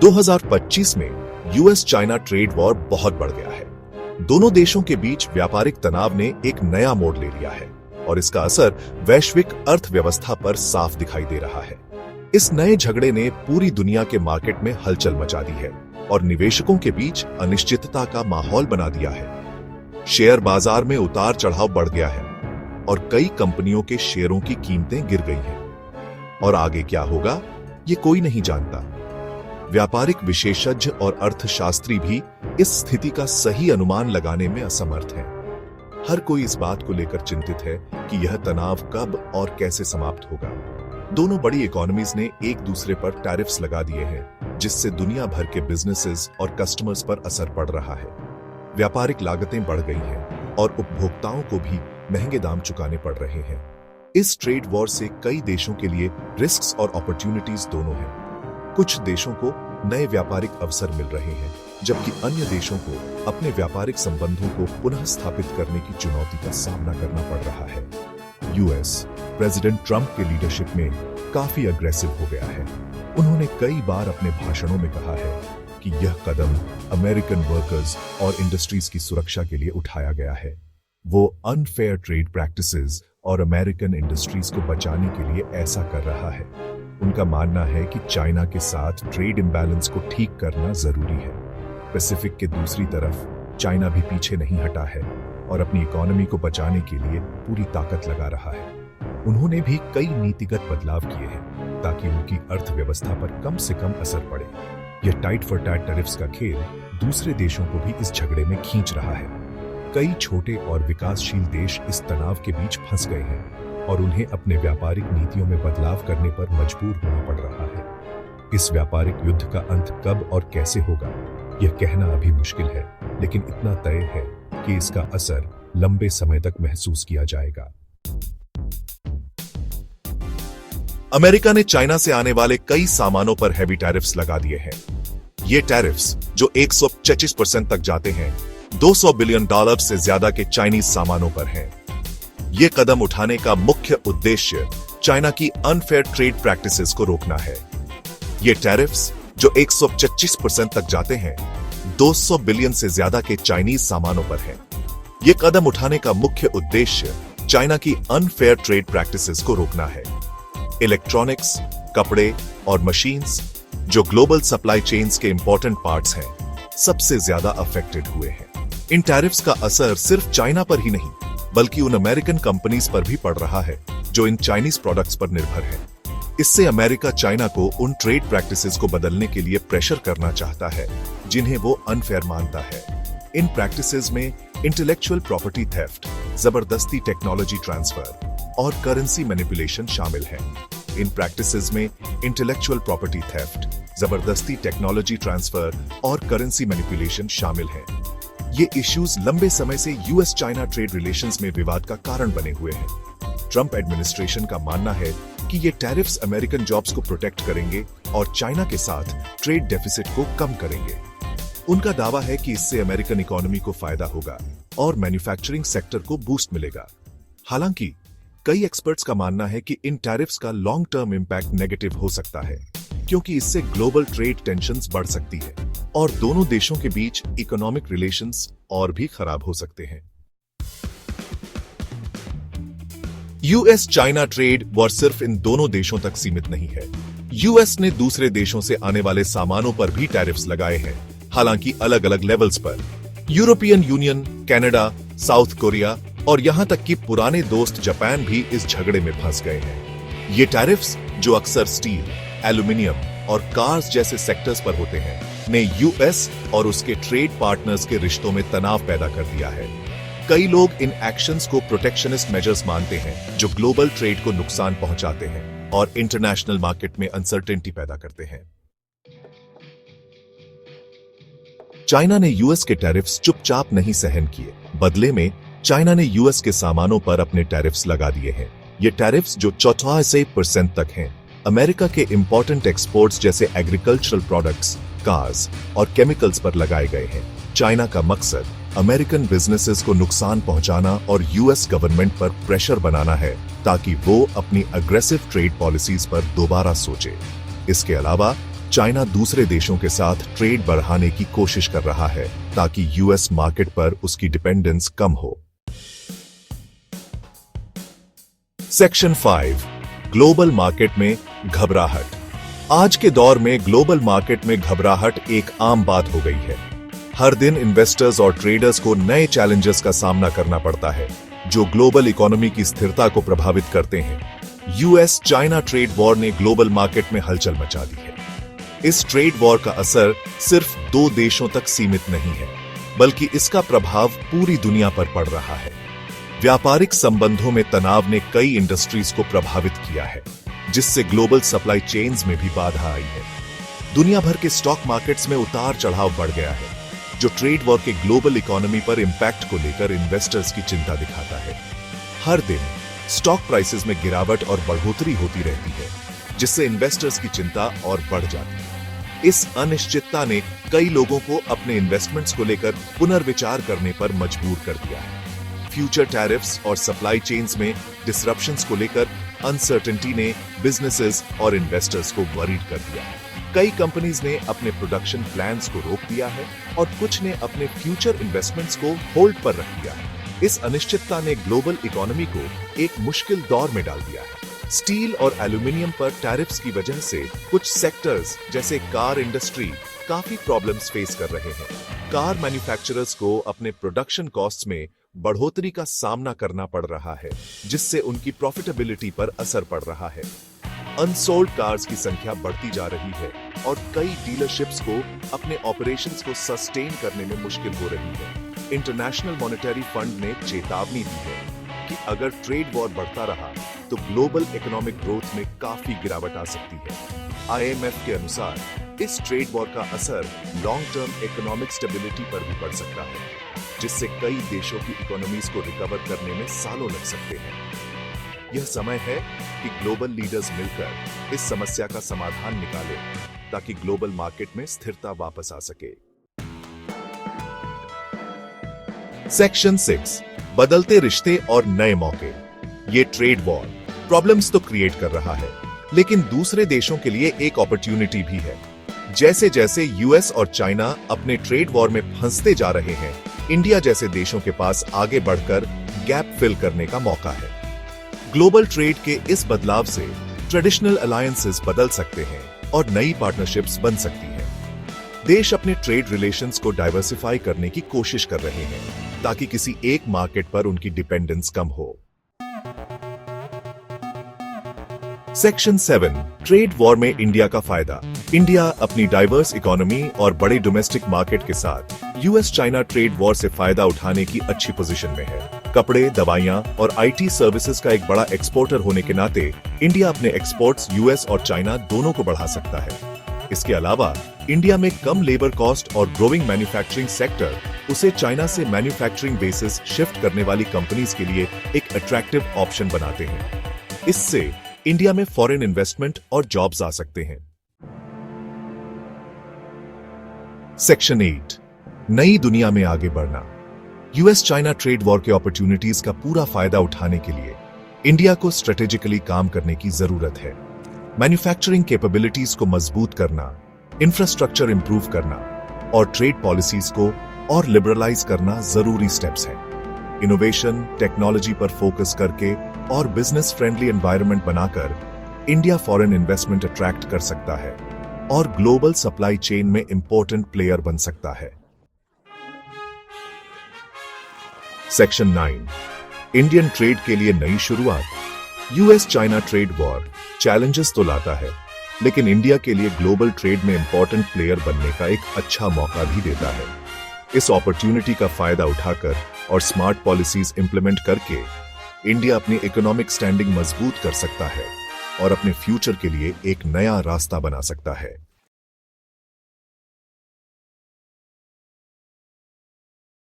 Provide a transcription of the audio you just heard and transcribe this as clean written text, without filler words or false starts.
2025 में US China trade war बहुत बढ़ गया है। दोनों देशों के बीच व्यापारिक तनाव ने एक नया मोड़ ले लिया है और इसका असर वैश्विक अर्थव्यवस्था पर साफ दिखाई दे रहा है। इस नए झगड़े ने पूरी दुनिया के मार्केट में हलचल मचा दी है और निवेशकों के बीच अनिश्चितता का माहौल बना दिया है। शेयर बाजार में उतार चढ़ाव बढ़ गया है और कई कंपनियों के शेयरों की कीमतें गिर गई हैं। और आगे क्या होगा, ये कोई नहीं जानता। व्यापारिक विशेषज्ञ और अर्थशास्त्री भी इस स्थिति का सही अनुमान लगाने में असमर्थ हैं। हर कोई इस बात को लेकर चिंतित है कि यह तनाव कब और कैसे समाप्त होगा। दोनों बड़ी इकोनॉमीज ने एक दूसरे पर टैरिफ्स लगा दिए हैं, जिससे दुनिया भर के बिजनेसेस और कस्टमर्स पर असर पड़ रहा है। व्यापारिक लागतें बढ़ गई हैं और उपभोक्ताओं को भी महंगे दाम चुकाने पड़ रहे हैं। इस ट्रेड वॉर से कई देशों के लिए रिस्क्स और अपॉर्चुनिटीज दोनों हैं। कुछ देशों को नए व्यापारिक अवसर मिल रहे हैं, जबकि अन्य देशों को अपने व्यापारिक संबंधों को पुनः स्थापित करने की चुनौती का सामना करना पड़ रहा है। यूएस प्रेसिडेंट ट्रंप के लीडरशिप में काफी अग्रेसिव हो गया है। उन्होंने कई बार अपने भाषणों में कहा है कि यह कदम अमेरिकन वर्कर्स और इंडस्ट्रीज की सुरक्षा के लिए उठाया गया है। वो अनफेयर ट्रेड प्रैक्टिसेस और अमेरिकन इंडस्ट्रीज को बचाने के लिए ऐसा कर रहा है। उनका मानना है कि चाइना के साथ ट्रेड इम्बैलेंस को ठीक करना जरूरी है। पैसिफिक के दूसरी तरफ चाइना भी पीछे नहीं हटा है और अपनी इकोनॉमी को बचाने के लिए पूरी ताकत लगा रहा है। उन्होंने भी कई नीतिगत बदलाव किए हैं ताकि उनकी अर्थव्यवस्था पर कम से कम असर पड़े। यह टाइट फॉर टैट टैरिफ्स का खेल दूसरे देशों को भी इस झगड़े में खींच रहा है। कई छोटे और विकासशील देश इस तनाव के बीच फंस गए हैं और उन्हें अपने व्यापारिक नीतियों में बदलाव करने पर मजबूर होना पड़ रहा है। इस व्यापारिक युद्ध का अंत कब और कैसे होगा, यह कहना अभी मुश्किल है, लेकिन इतना तय है कि इसका असर लंबे समय तक महसूस किया जाएगा। अमेरिका ने चाइना से आने वाले कई सामानों पर हैवी टैरिफ्स लगा दिए हैं। ये टैरिफ्स, जो 125% तक जाते हैं, $200 बिलियन से ज्यादा के चाइनीज सामानों पर हैं। ये कदम उठाने का मुख्य उद्देश्य चाइना की अनफेयर ट्रेड प्रैक्टिसेस को रोकना है। ये टैरिफ्स, जो 125% तक जाते हैं, 200 बिलियन से ज्यादा के चाइनीज सामानों पर हैं। ये कदम उठाने का मुख्य उद्देश्य चाइना की अनफेयर ट्रेड प्रैक्टिसेस को रोकना है। इलेक्ट्रॉनिक्स, कपड़े और मशीन्स, जो ग्लोबल सप्लाई चेन्स के इंपॉर्टेंट पार्ट्स हैं, सबसे ज्यादा अफेक्टेड हुए हैं। इन टैरिफ्स का असर सिर्फ चाइना पर ही नहीं, बल्कि उन अमेरिकन कंपनीज पर भी पड़ रहा है जो इन चाइनीज प्रोडक्ट्स पर निर्भर हैं। इससे अमेरिका चाइना को उन ट्रेड प्रैक्टिसेस को बदलने के लिए प्रेशर करना चाहता है जिन्हें वो अनफेयर मानता है। इन प्रैक्टिसेस में इंटेलेक्चुअल प्रॉपर्टी थेफ्ट, जबरदस्ती टेक्नोलॉजी ट्रांसफर और करेंसी मैनिपुलेशन शामिल हैं। इन प्रैक्टिसेस में इंटेलेक्चुअल प्रॉपर्टी थेफ्ट, जबरदस्ती टेक्नोलॉजी ट्रांसफर और करेंसी मैनिपुलेशन शामिल हैं। ये इश्यूज लंबे समय से यूएस चाइना ट्रेड रिलेशंस में विवाद का कारण बने हुए हैं। ट्रंप एडमिनिस्ट्रेशन का मानना है कि ये टैरिफ्स अमेरिकन जॉब्स को प्रोटेक्ट करेंगे और चाइना के साथ ट्रेड डेफिसिट को कम करेंगे। उनका दावा है कि इससे अमेरिकन इकोनॉमी को फायदा होगा और मैन्युफैक्चरिंग सेक्टर को बूस्ट मिलेगा। हालांकि कई एक्सपर्ट्स का मानना है कि इन टैरिफ्स का लॉन्ग टर्म इंपैक्ट नेगेटिव हो सकता है, क्योंकि इससे ग्लोबल ट्रेड टेंशंस बढ़ सकती है और दोनों देशों के बीच इकोनॉमिक रिलेशंस और भी खराब हो सकते हैं। यूएस चाइना ट्रेड वॉर सिर्फ इन दोनों देशों तक सीमित नहीं है। यूएस ने दूसरे देशों से आने वाले सामानों पर भी टैरिफ्स लगाए हैं, हालांकि अलग अलग लेवल्स पर। European union, Canada, south Korea और यहां तक कि पुराने दोस्त जापान भी इस झगड़े में फंस गए हैं। ये टैरिफ्स, जो अक्सर स्टील, एल्यूमिनियम और कार्स जैसे सेक्टर्स पर होते हैं, ने यूएस और उसके ट्रेड पार्टनर्स के रिश्तों में तनाव पैदा कर दिया है। कई लोग इन एक्शंस को प्रोटेक्शनिस्ट मेजर्स मानते हैं, जो ग्लोबल ट्रेड को नुकसान पहुंचाते हैं और इंटरनेशनल मार्केट में अनसर्टेनिटी पैदा करते हैं। चाइना ने यूएस के टैरिफ्स चुपचाप नहीं सहन किए। बदले में चाइना ने यूएस के सामानों पर अपने टैरिफ्स लगा दिए हैं। ये टैरिफ्स, जो 84% तक हैं, अमेरिका के इंपॉर्टेंट एक्सपोर्ट्स जैसे एग्रीकल्चरल प्रोडक्ट्स, कार्स और केमिकल्स पर लगाए गए हैं। चाइना का मकसद अमेरिकन बिजनेसेस को नुकसान पहुंचाना और यूएस गवर्नमेंट पर प्रेशर बनाना है ताकि वो अपनी अग्रेसिव ट्रेड पॉलिसीज पर दोबारा सोचे। इसके अलावा चाइना दूसरे देशों के साथ ट्रेड बढ़ाने की कोशिश कर रहा है ताकि यूएस मार्केट पर उसकी डिपेंडेंस कम हो। सेक्शन 5, ग्लोबल मार्केट में घबराहट। आज के दौर में ग्लोबल मार्केट में घबराहट एक आम बात हो गई है। हर दिन इन्वेस्टर्स और ट्रेडर्स को नए चैलेंजेस का सामना करना पड़ता है जो ग्लोबल इकोनॉमी की स्थिरता को प्रभावित करते हैं। यूएस चाइना ट्रेड वॉर ने ग्लोबल मार्केट में हलचल मचा दी है। इस ट्रेड वॉर का असर सिर्फ 2 देशों तक सीमित नहीं है, बल्कि इसका प्रभाव पूरी दुनिया पर पड़ रहा है। व्यापारिक संबंधों में तनाव ने कई इंडस्ट्रीज को प्रभावित किया है, जिससे ग्लोबल सप्लाई चेन्स में भी बाधा आई है। दुनिया भर के स्टॉक मार्केट्स में उतार चढ़ाव बढ़ गया है, जो ट्रेड वॉर के ग्लोबल इकोनॉमी पर इंपैक्ट को लेकर इन्वेस्टर्स की चिंता दिखाता है। हर दिन स्टॉक प्राइसेस में गिरावट और बढ़ोतरी होती रहती है, जिससे इन्वेस्टर्स की चिंता और बढ़ जाती है। इस अनिश्चितता ने कई लोगों को अपने इन्वेस्टमेंट्स को लेकर पुनर्विचार करने पर मजबूर कर दिया है। फ्यूचर टैरिफ्स और सप्लाई चेन्स में डिसरप्शंस को लेकर अनसर्टेनिटी ने बिजनेसेस और इन्वेस्टर्स को वरीड कर दिया है। कई कंपनीज ने अपने प्रोडक्शन प्लान्स को रोक दिया है और कुछ ने अपने फ्यूचर इन्वेस्टमेंट्स को होल्ड पर रख दिया है। इस अनिश्चितता ने ग्लोबल इकोनॉमी को एक मुश्किल दौर में डाल दिया है। स्टील और एल्यूमिनियम पर टैरिफ्स की वजह से कुछ सेक्टर्स जैसे कार इंडस्ट्री काफी प्रॉब्लम्स फेस कर रहे हैं। कार मैन्युफैक्चरर्स को अपने प्रोडक्शन कॉस्ट्स में बढ़ोतरी का सामना करना पड़ रहा है, जिससे उनकी प्रॉफिटेबिलिटी पर असर पड़ रहा है। अनसोल्ड कार्स की संख्या बढ़ती जा रही है और कई डीलरशिप्स को अपने ऑपरेशंस को सस्टेन करने में मुश्किल हो रही है। इंटरनेशनल मॉनेटरी फंड ने चेतावनी दी है कि अगर ट्रेड वॉर बढ़ता रहा तो ग्लोबल इकोनॉमिक ग्रोथ में काफी गिरावट आ सकती है। आईएमएफ के अनुसार इस ट्रेड वॉर का असर लॉन्ग टर्म इकोनॉमिक स्टेबिलिटी पर भी पड़ सकता है, जिससे कई देशों की इकोनॉमीज को रिकवर करने में सालों लग सकते हैं। यह समय है कि ग्लोबल लीडर्स मिलकर इस समस्या का समाधान निकालें ताकि ग्लोबल मार्केट में स्थिरता वापस आ सके। सेक्शन 6, बदलते रिश्ते और नए मौके। ये ट्रेड वॉर प्रॉब्लम्स तो क्रिएट कर रहा है, लेकिन दूसरे देशों के लिए एक अपॉर्चुनिटी भी है। जैसे जैसे यूएस और चाइना अपने ट्रेड वॉर में फंसते जा रहे हैं, इंडिया जैसे देशों के पास आगे बढ़कर गैप फिल करने का मौका है। ग्लोबल ट्रेड के इस बदलाव से ट्रेडिशनल अलायंसेस बदल सकते हैं और नई पार्टनरशिप्स बन सकती हैं। देश अपने ट्रेड रिलेशंस को डाइवर्सिफाई करने की कोशिश कर रहे हैं ताकि किसी एक मार्केट पर उनकी डिपेंडेंस कम हो। सेक्शन 7, ट्रेड वॉर में इंडिया का फायदा। इंडिया अपनी डाइवर्स इकोनॉमी और बड़े डोमेस्टिक मार्केट के साथ यूएस चाइना ट्रेड वॉर से फायदा उठाने की अच्छी पोजीशन में है। कपड़े, दवाइयां और आईटी सर्विसेज का एक बड़ा एक्सपोर्टर होने के नाते इंडिया अपने एक्सपोर्ट्स यूएस और चाइना दोनों को बढ़ा सकता है। इसके अलावा इंडिया में कम लेबर कॉस्ट और ग्रोइंग मैन्युफैक्चरिंग सेक्टर उसे चाइना से मैन्युफैक्चरिंग बेसिस शिफ्ट करने वाली कंपनीज के लिए एक अट्रैक्टिव ऑप्शन बनाते हैं। इससे इंडिया में फॉरेन इन्वेस्टमेंट और जॉब्स आ सकते हैं। सेक्शन 8, नई दुनिया में आगे बढ़ना। यूएस चाइना ट्रेड वॉर के अपॉर्चुनिटीज का पूरा फायदा उठाने के लिए इंडिया को स्ट्रेटेजिकली काम करने की जरूरत है। मैन्युफैक्चरिंग कैपेबिलिटीज को मजबूत करना, इंफ्रास्ट्रक्चर इंप्रूव करना और ट्रेड पॉलिसीज को और लिबरलाइज करना जरूरी स्टेप्स हैं। इनोवेशन, टेक्नोलॉजी पर फोकस करके और बिजनेस फ्रेंडली एनवायरनमेंट बनाकर इंडिया फॉरेन इन्वेस्टमेंट अट्रैक्ट कर सकता है और ग्लोबल सप्लाई चेन में इंपॉर्टेंट प्लेयर बन सकता है। सेक्शन 9, इंडियन ट्रेड के लिए नई शुरुआत। US China trade war challenges तो लाता है, लेकिन इंडिया के लिए ग्लोबल ट्रेड में इंपॉर्टेंट प्लेयर बनने का एक अच्छा मौका भी देता है। इस अपॉर्चुनिटी का फायदा उठाकर और स्मार्ट पॉलिसीज इंप्लीमेंट करके इंडिया अपनी इकोनॉमिक स्टैंडिंग मजबूत कर सकता है और अपने फ्यूचर के लिए एक नया रास्ता बना सकता है।